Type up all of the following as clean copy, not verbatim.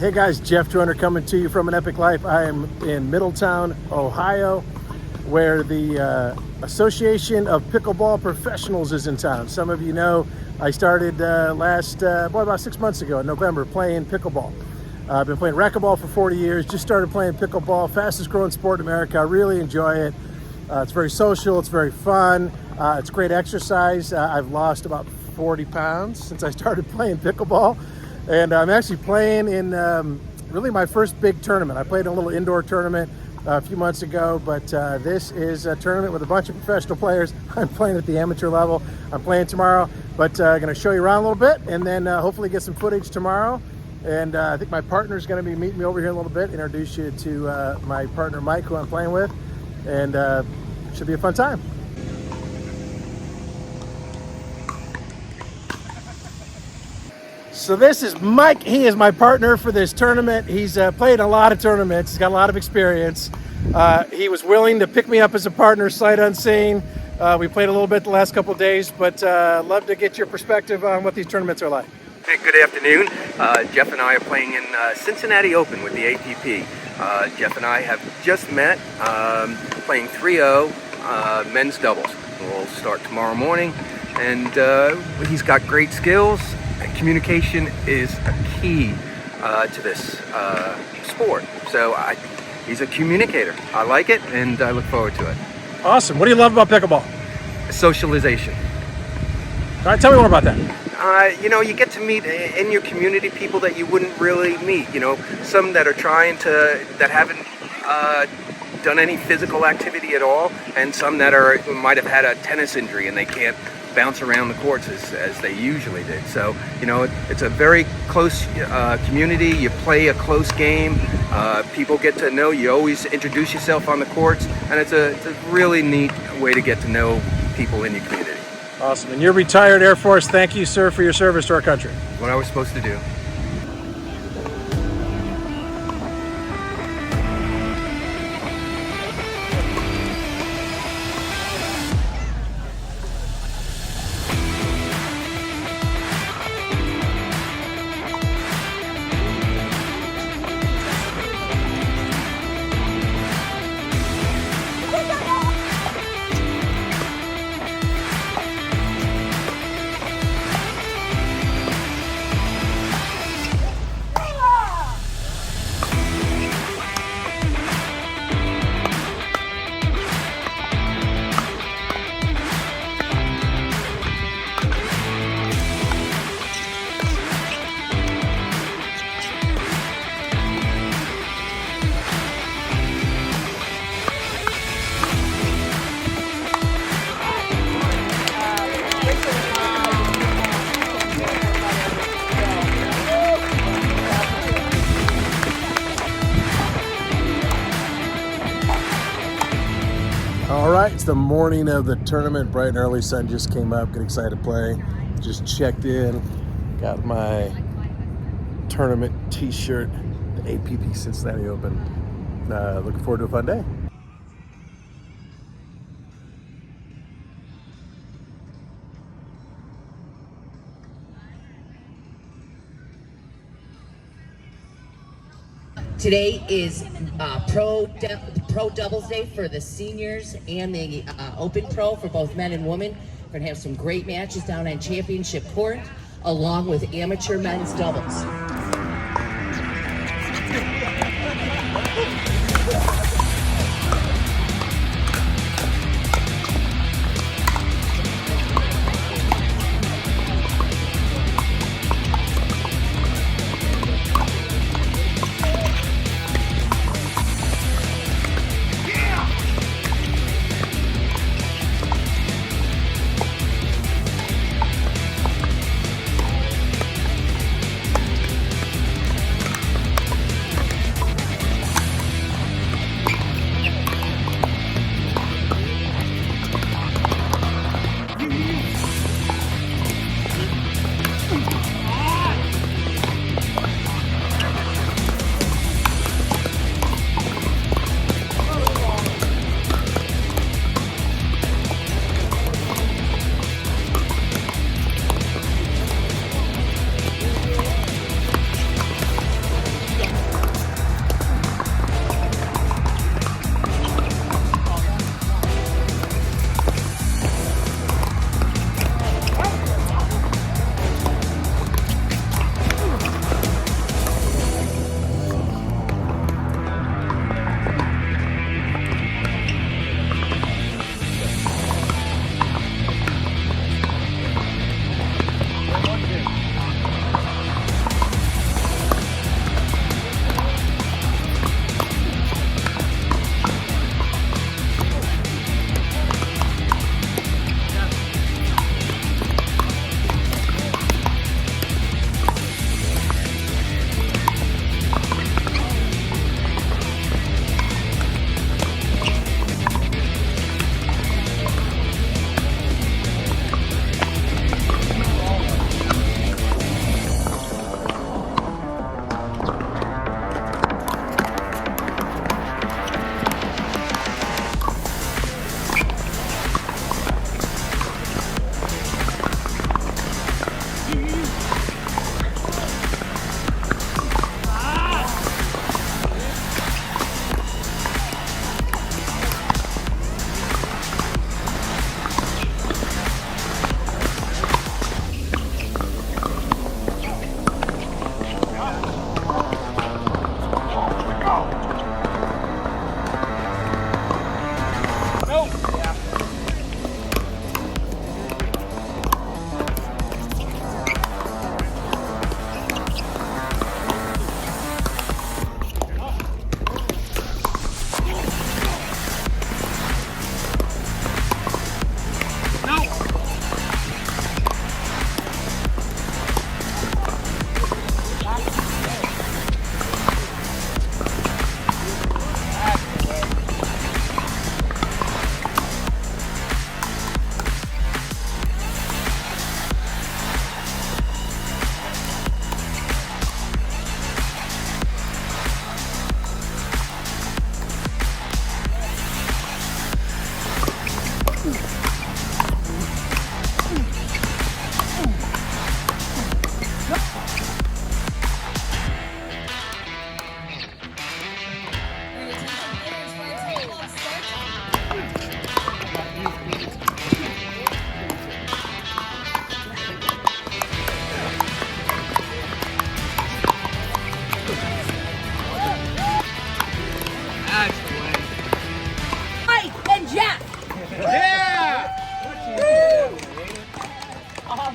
Hey guys, Jeff Joyner coming to you from An Epic Life. I am in Middletown, Ohio, where the Association of Pickleball Professionals is in town. Some of you know I started about 6 months ago in November playing pickleball. I've been playing racquetball for 40 years, just started playing pickleball, fastest growing sport in America. I really enjoy it. It's very social, it's very fun, it's great exercise. I've lost about 40 pounds since I started playing pickleball. And I'm actually playing in really my first big tournament. I played in a little indoor tournament a few months ago, but this is a tournament with a bunch of professional players. I'm playing at the amateur level. I'm playing tomorrow, but I'm going to show you around a little bit and then hopefully get some footage tomorrow. And I think my partner's going to be meeting me over here a little bit, introduce you to my partner Mike, who I'm playing with, and should be a fun time. So this is Mike. He is my partner for this tournament. He's played a lot of tournaments. He's got a lot of experience. He was willing to pick me up as a partner, sight unseen. We played a little bit the last couple of days, but love to get your perspective on what these tournaments are like. Hey, good afternoon. Jeff and I are playing in Cincinnati Open with the APP. Jeff and I have just met, playing 3-0 men's doubles. We'll start tomorrow morning, and he's got great skills. Communication is a key to this sport. So he's a communicator. I like it, and I look forward to it. Awesome. What do you love about pickleball? Socialization. All right, tell me more about that. You get to meet in your community people that you wouldn't really meet. Some that are that haven't done any physical activity at all, and some that might have had a tennis injury and they can't bounce around the courts as they usually did. So, it's a very close community. You play a close game. People get to know you. Always introduce yourself on the courts, and it's a really neat way to get to know people in your community. Awesome. And you're retired Air Force. Thank you, sir, for your service to our country. What I was supposed to do. All right, it's the morning of the tournament. Bright and early, sun just came up. Get excited to play. Just checked in. Got my tournament t-shirt, the APP Cincinnati Open. Looking forward to a fun day. Today is Pro Doubles Day for the seniors and the Open Pro for both men and women. We're gonna have some great matches down on Championship Court, along with amateur men's doubles.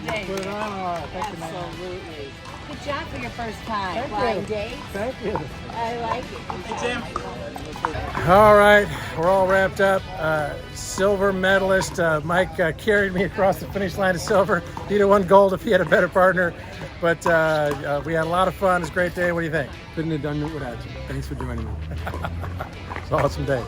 day. Put it on. Thank you, man. Absolutely. Good job for your first time. Thank Blind you. date. Thank you. I like it. All right, we're all wrapped up. Silver medalist Mike carried me across the finish line to silver. He'd have won gold if he had a better partner. But we had a lot of fun. It's a great day. What do you think? Couldn't have done it without you. Thanks for joining me. It's an awesome day.